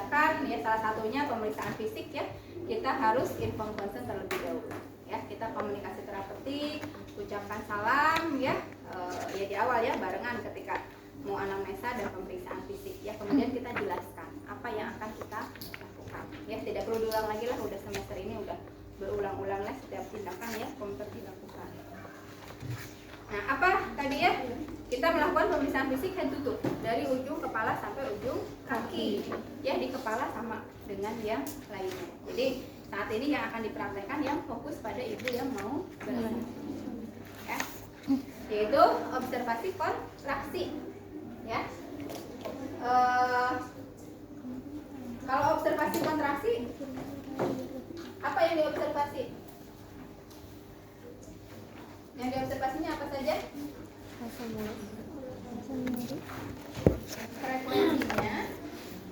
Sedangkan ya salah satunya pemeriksaan fisik ya, kita harus inform consent terlebih dahulu. Ya, kita komunikasi terapeutik, ucapkan salam ya, ya di awal ya barengan ketika mau anamnesa dan pemeriksaan fisik ya. Kemudian kita jelaskan apa yang akan kita lakukan. Ya, tidak perlu diulang lagi lah, udah semester ini udah berulang-ulang lah setiap tindakan ya komputer dilakukan. Nah, apa tadi ya? Kita melakukan pemeriksaan fisik head to toe dari ujung kepala sampai ujung kaki. Ya, di kepala sama dengan yang lainnya. Jadi saat ini yang akan dipraktekkan yang fokus pada ibu yang mau belajar. Ya. Yaitu observasi kontraksi. Ya. Kalau observasi kontraksi, apa yang diobservasi? Yang diobservasinya apa saja? Frekuensinya,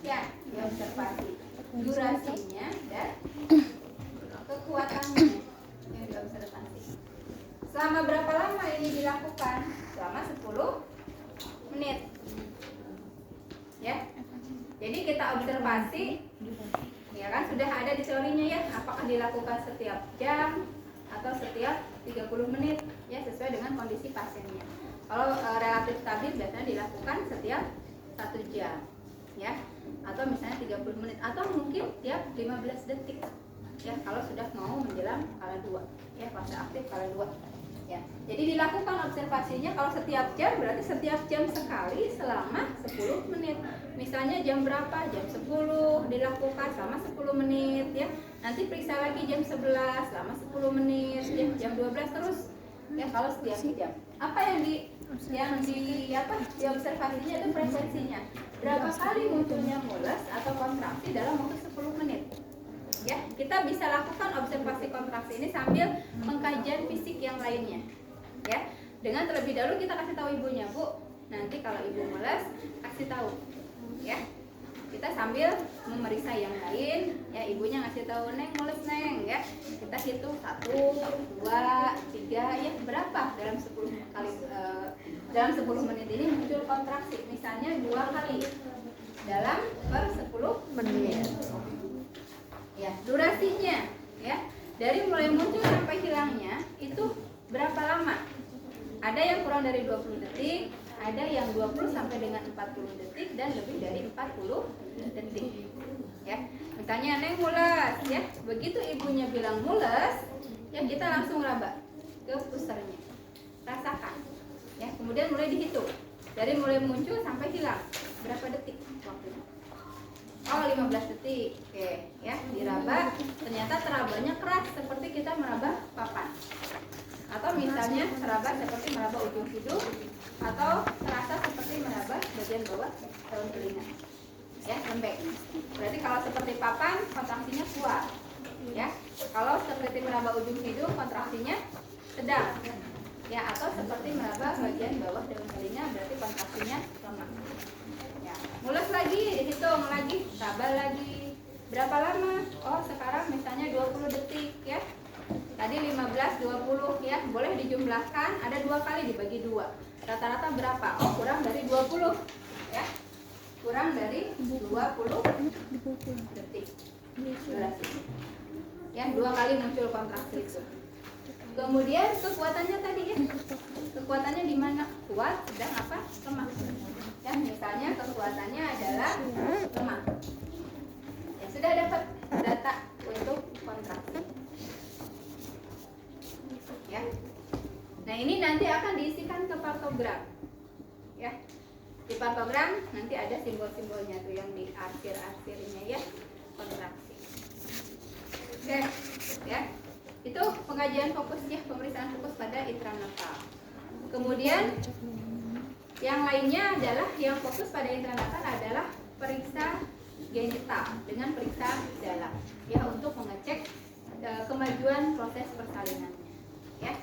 ya, diobservasi. Durasinya dan kekuatannya yang diobservasi. Selama berapa lama ini dilakukan? Selama 10 menit. Ya. Jadi kita observasi, ya kan sudah ada di teorinya ya, apakah dilakukan setiap jam atau setiap 30 menit ya, sesuai dengan kondisi pasiennya. Kalau relatif stabil biasanya dilakukan setiap 1 jam ya, atau misalnya 30 menit atau mungkin tiap 15 detik ya, kalau sudah mau menjelang kala 2 ya, fase aktif kala 2 ya. Jadi dilakukan observasinya kalau setiap jam berarti setiap jam sekali selama 10 menit. Misalnya jam berapa? Jam 10 dilakukan selama 10 menit ya. Nanti periksa lagi jam 11 selama 10 menit ya. Jam 12 terus ya kalau setiap jam. Apa yang diobservasinya itu frekuensinya. Berapa kali munculnya mules atau kontraksi dalam waktu 10 menit. Ya, kita bisa lakukan observasi kontraksi ini sambil pengkajian fisik yang lainnya. Ya, dengan terlebih dahulu kita kasih tahu ibunya, Bu, nanti kalau ibu mules kasih tahu. Ya, kita sambil memeriksa yang lain. Ya, ibunya ngasih tahu, Neng mules Neng. Ya, kita hitung 1, 2, 3. Ya, berapa dalam 10 kali dalam 10 menit ini muncul kontraksi. Misalnya 2 kali dalam per 10 menit. Ya, durasinya ya, dari mulai muncul sampai hilangnya itu berapa lama? Ada yang kurang dari 20 detik, ada yang 20 sampai dengan 40 detik dan lebih dari 40 detik. Ya. Misalnya Neng mules ya, begitu ibunya bilang mules, ya kita langsung raba ke pusernya. Rasakan. Ya, kemudian mulai dihitung. Dari mulai muncul sampai hilang berapa detik waktunya? Oh, 15 detik. Oke, ya, diraba. Ternyata terabanya keras seperti kita meraba papan. Atau misalnya teraba seperti meraba ujung hidung, atau terasa seperti meraba bagian bawah daun telinga. Ya, lembek. Berarti kalau seperti papan, kontraksinya kuat. Ya. Kalau seperti meraba ujung hidung, kontraksinya sedang. Ya, atau seperti meraba bagian bawah daun telinga, berarti kontraksinya lemah. Mules lagi, dihitung lagi, tabal lagi. Berapa lama? Oh, sekarang misalnya 20 detik ya. Tadi 15, 20 ya. Boleh dijumlahkan, ada 2 kali dibagi 2. Rata-rata berapa? Oh, kurang dari 20 ya. Kurang dari 20 detik. Durasi. Ya, 2 kali muncul kontraksi itu. Kemudian kekuatannya tadi ya. Kekuatannya di mana? Kuat, sedang apa? Lemah. Ya, misalnya kekuatannya adalah lemah. Ya, sudah dapat data untuk kontraksi. Ya. Nah, ini nanti akan diisikan ke partogram. Ya. Di partogram nanti ada simbol-simbolnya tuh yang di arsir-arsirnya ya, kontraksi. Oke, ya. Itu pengajian fokusnya, pemeriksaan fokus pada intranetal. Kemudian yang lainnya adalah yang fokus pada intranetal adalah periksa genital dengan periksa dalam ya, untuk mengecek kemajuan proses persalinannya ya.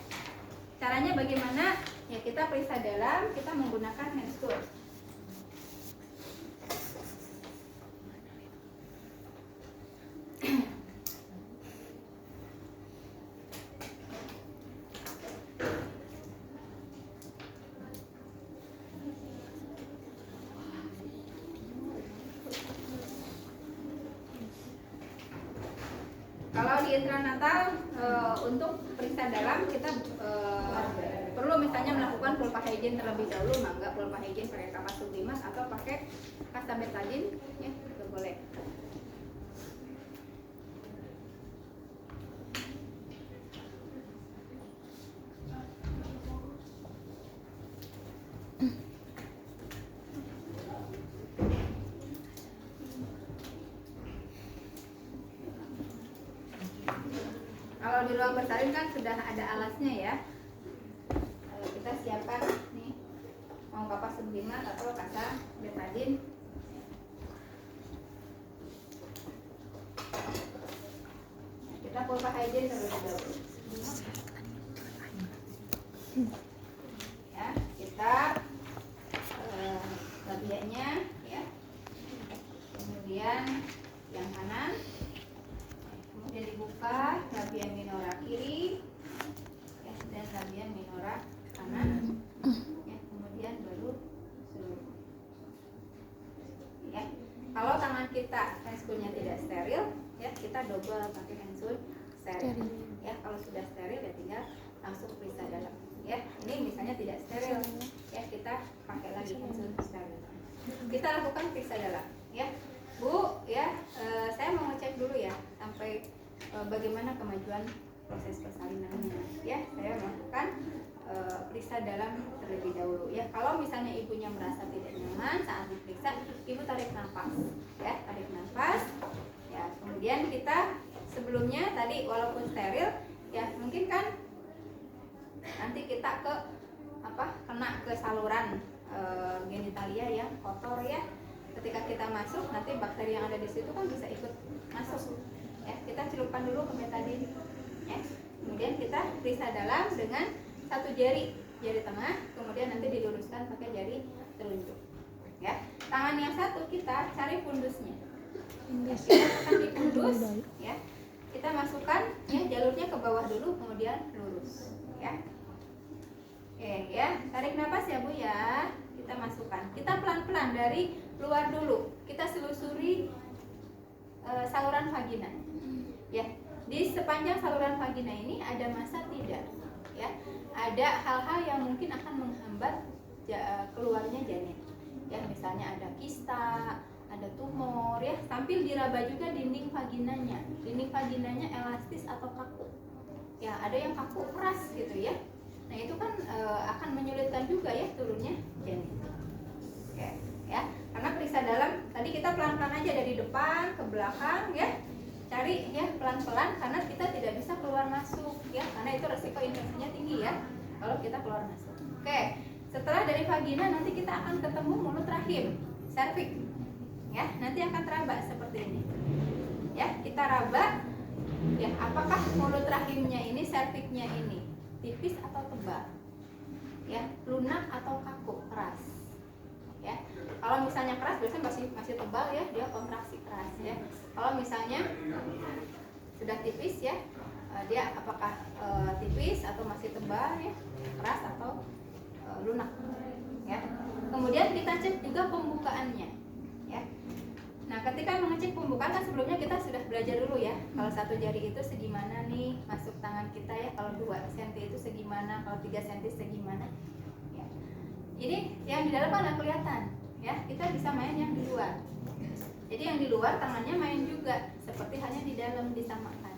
Caranya bagaimana? Ya, kita periksa dalam, kita menggunakan handscool. intranatal untuk periksa dalam kita perlu misalnya melakukan pulpa hygiene terlebih dahulu, mangga pulpa hygiene pakai kapas sublimat atau pakai pasta betadine ya, itu boleh. Kalau di ruang bersalin kan sudah ada alasnya ya. Kita siapkan nih mau kapas sublimat atau kasa betadine. Kita pulpa hygiene terlebih dahulu. Ya, kita bagiannya ya. Kemudian yang kanan. Kemudian dibuka bagian minora kiri ya, dan bagian minora kanan ya, kemudian baru seluruh ya. Kalau tangan kita handscoon-nya tidak steril ya, kita double pakai handscoon steril ya. Kalau sudah steril ya tinggal langsung periksa dalam ya. Ini misalnya tidak steril ya, kita pakai lagi handscoon steril. Kita lakukan periksa dalam ya. Bu ya, saya mau ngecek dulu ya sampai bagaimana kemajuan proses persalinannya ya. Saya melakukan periksa dalam terlebih dahulu ya. Kalau misalnya ibunya merasa tidak nyaman saat diperiksa, ibu tarik nafas ya, tarik nafas ya. Kemudian kita sebelumnya tadi walaupun steril ya, mungkin kan nanti kita kena ke saluran genitalia yang kotor ya. Ketika kita masuk, nanti bakteri yang ada di situ kan bisa ikut masuk ya. Kita celupkan dulu ke betadine ya. Kemudian kita periksa dalam dengan satu jari tengah, kemudian nanti diluruskan pakai jari telunjuk ya. Tangan yang satu kita cari fundusnya ya. Kita tekan di fundus ya. Kita masukkan ya, jalurnya ke bawah dulu, kemudian lurus ya. Oke ya, tarik nafas ya Bu ya. Kita masukkan, kita pelan-pelan dari luar dulu, kita selusuri saluran vagina ya. Di sepanjang saluran vagina ini ada massa tidak ya, ada hal-hal yang mungkin akan menghambat keluarnya janin ya, misalnya ada kista, ada tumor ya. Sambil diraba juga dinding vaginanya elastis atau kaku ya, ada yang kaku keras gitu ya. Nah itu kan akan menyulitkan juga ya turunnya janin. Oke ya, karena periksa dalam tadi kita pelan-pelan aja dari depan ke belakang ya, cari ya pelan-pelan karena kita tidak bisa keluar masuk ya, karena itu resiko infeksinya tinggi ya kalau kita keluar masuk. Oke, setelah dari vagina nanti kita akan ketemu mulut rahim, serviks ya, nanti akan teraba seperti ini ya. Kita raba ya, apakah mulut rahimnya ini, serviksnya ini tipis atau tebal ya, lunak atau kaku, keras ya. Kalau misalnya keras biasanya masih tebal ya, dia kontraksi keras ya. Kalau misalnya sudah tipis ya, dia apakah tipis atau masih tebal ya, keras atau lunak ya. Kemudian kita cek juga pembukaannya ya. Nah ketika mengecek pembukaan kan sebelumnya kita sudah belajar dulu ya, kalau satu jari itu segimana nih masuk tangan kita ya, kalau 2 cm itu segimana, kalau 3 cm segimana ya. Ini yang di dalam kan nggak kelihatan ya, kita bisa main yang di luar. Jadi yang di luar tangannya main juga, seperti hanya di dalam disamakan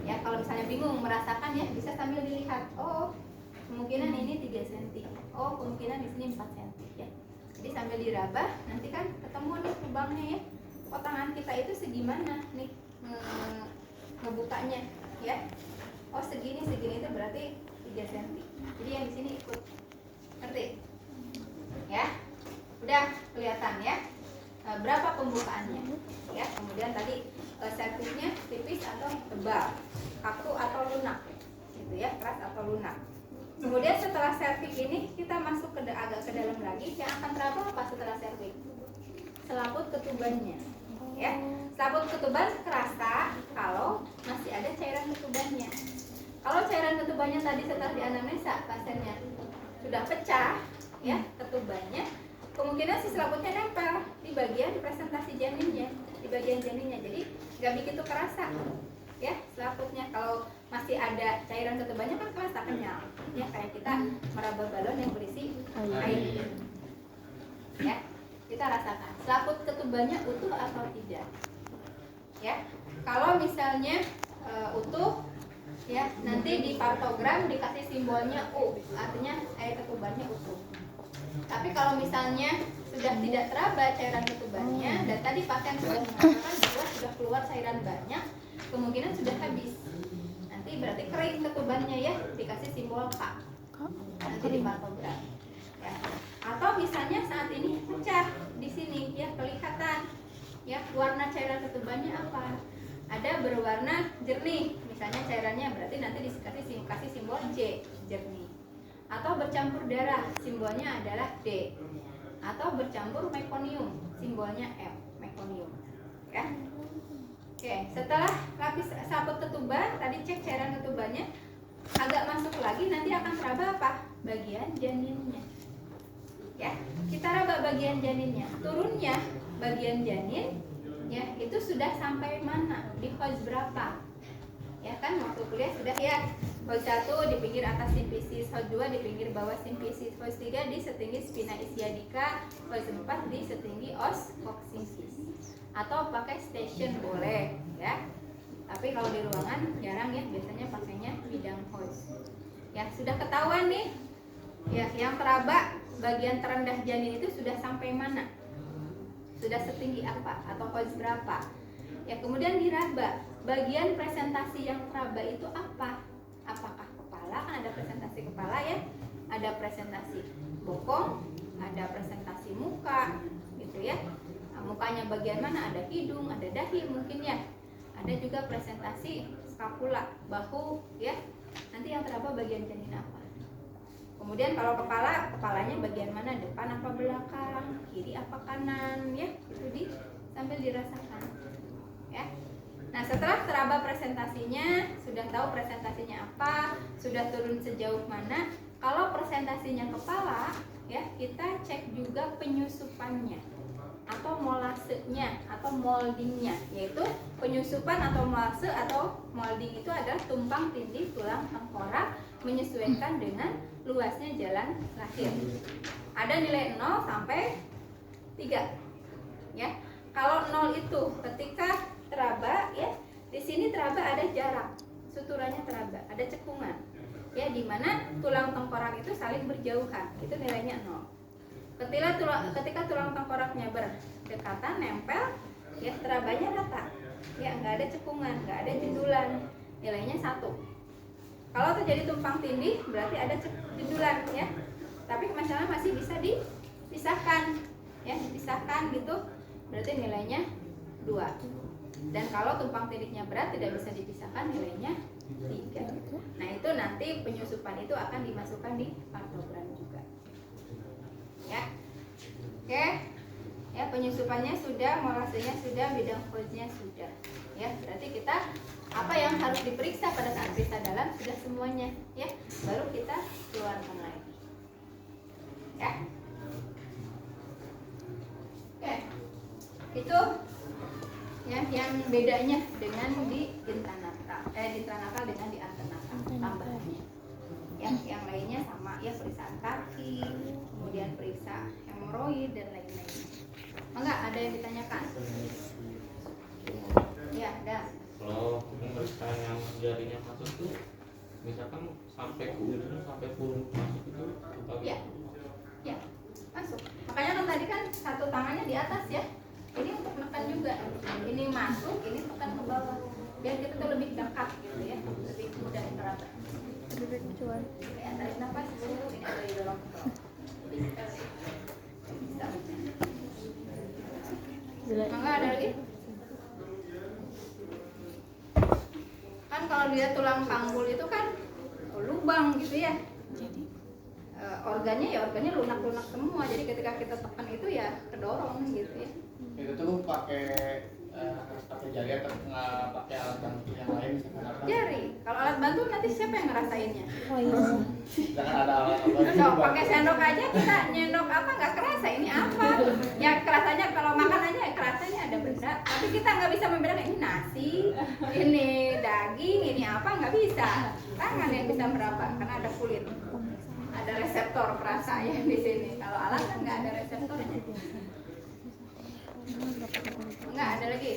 ya. Kalau misalnya bingung merasakan ya, bisa sambil dilihat, oh kemungkinan ini 3 cm, oh kemungkinan di sini 4 cm ya. Jadi sambil diraba nanti kan ketemu nih lubangnya ya, oh tangan kita itu segimana nih ngebukanya ya, oh segini itu berarti 3 cm. Jadi yang di sini ikut, ngerti ya, udah kelihatan ya berapa pembukaannya ya. Kemudian tadi serviksnya tipis atau tebal, kaku atau lunak gitu ya, keras atau lunak. Kemudian setelah serviks ini kita masuk agak ke dalam lagi, yang akan teraba apa setelah serviks? Selaput ketubannya ya. Selaput ketuban kerasa kalau masih ada cairan ketubannya. Kalau cairan ketubannya tadi setelah dianamnesa pasiennya sudah pecah ya ketubannya, kemungkinan si selaputnya nempel di bagian presentasi janinnya, di bagian janinnya, jadi nggak begitu kerasa ya selaputnya. Kalau masih ada cairan ketubannya kan kerasa kenyal, ya kayak kita meraba balon yang berisi air. Ya, kita rasakan selaput ketubannya utuh atau tidak. Ya, kalau misalnya utuh, ya nanti di partogram dikasih simbolnya U, artinya air ketubannya utuh. Tapi kalau misalnya sudah tidak teraba cairan ketubannya dan tadi pasien sudah mengatakan bahwa sudah keluar cairan banyak, kemungkinan sudah habis. Nanti berarti kering ketubannya, ya dikasih simbol K nanti di partogram. Ya. Atau misalnya saat ini pecah di sini, ya kelihatan, ya warna cairan ketubannya apa? Ada berwarna jernih, misalnya cairannya, berarti nanti dikasih simbol J, jernih. Atau bercampur darah, simbolnya adalah D. Atau bercampur mekonium, simbolnya M, mekonium. Ya. Oke, setelah lapis selaput ketuban, tadi cek cairan ketubannya, agak masuk lagi nanti akan teraba apa? Bagian janinnya. Ya, kita raba bagian janinnya. Turunnya bagian janin, ya itu sudah sampai mana? Di Hoj berapa? Ya kan waktu kuliah sudah, ya. Hoj 1 di pinggir atas simpisis, Hoj 2 di pinggir bawah simpisis, Hoj 3 di setinggi spina ischiadica, Hoj 4 di setinggi os coccygeus. Atau pakai station boleh, ya. Tapi kalau di ruangan jarang, ya, biasanya pakainya bidang Hoj. Ya, sudah ketahuan nih. Ya, yang teraba bagian terendah janin itu sudah sampai mana? Sudah setinggi apa atau Hoj berapa? Ya, kemudian diraba. Bagian presentasi yang teraba itu apa? Apakah kepala? Kan ada presentasi kepala, ya. Ada presentasi bokong, ada presentasi muka, gitu ya. Nah, mukanya bagian mana? Ada hidung, ada dahi mungkin, ya. Ada juga presentasi skapula, bahu, ya. Nanti yang teraba bagian janin apa? Kemudian kalau kepalanya bagian mana? Depan apa belakang? Kiri apa kanan? Ya, itu sambil dirasakan. Ya. Nah, setelah teraba presentasinya, sudah tahu presentasinya apa, sudah turun sejauh mana. Kalau presentasinya kepala, ya kita cek juga penyusupannya atau molasenya atau moldingnya, yaitu penyusupan atau molase atau molding itu adalah tumpang tindih tulang tengkorak menyesuaikan dengan luasnya jalan lahir. Ada nilai 0 sampai 3. Ya. Kalau 0 itu ketika teraba, ya, di sini teraba ada jarak, suturannya teraba, ada cekungan. Ya, di mana tulang tengkorak itu saling berjauhan. Itu nilainya 0. Ketika tulang tengkoraknya berdekatan, nempel, ya terabanya rata. Ya, nggak ada cekungan, nggak ada jendulan. Nilainya 1. Kalau terjadi tumpang tindih berarti ada jendulan, ya. Tapi masalah masih bisa dipisahkan, ya, dipisahkan gitu. Berarti nilainya 2. Dan kalau tumpang tindihnya berat tidak bisa dipisahkan, nilainya 3. Nah, itu nanti penyusupan itu akan dimasukkan di partogram juga. Ya. Oke. Ya, penyusupannya sudah, molasenya sudah, bidang Hojnya sudah. Ya, berarti kita apa yang harus diperiksa pada saat periksa dalam sudah semuanya, ya. Baru kita keluarkan lagi. Ya. Oke. Itu ya yang bedanya dengan di intranatal dengan di antenatal tambahannya. Yang lainnya sama, ya, periksaan kaki, kemudian periksa hemoroid dan lain-lain. Enggak ada yang ditanyakan? Ya, ada. Kalau pemeriksaan yang jarinya masuk tuh, misalkan sampai ke ujung, sampai purung masuk itu apa? Ya, ya, masuk. Makanya kan tadi kan satu tangannya di atas, ya. Ini untuk menekan juga. Ini masuk, ini tekan ke bawah. Biar kita tuh lebih dekat gitu, ya, lebih mudah teraba. Lebih kecuali. Ya, tarik nafas dulu. Ini ada di dalam ke bawah. Bisa. Maka ada lagi? Kan kalau dia tulang panggul itu kan lubang gitu, ya. Jadi organnya lunak-lunak semua. Jadi ketika kita tekan itu ya kedorong gitu, ya. Itu tuh pakai jari atau nggak pakai alat bantu yang lain misalkan apa? Jari. Kalau alat bantu nanti siapa yang ngerasainnya? Oh iya. Jangan ada alat apa? So, pakai sendok aja kita nyendok apa nggak kerasa ini apa? Ya kerasanya kalau makan aja kerasanya ada benda tapi kita nggak bisa membedakan ini nasi, ini daging, ini apa, nggak bisa. Tangan yang bisa meraba karena ada kulit, ada reseptor perasa ya di sini. Kalau alat kan nggak ada reseptornya. Nggak ada lagi.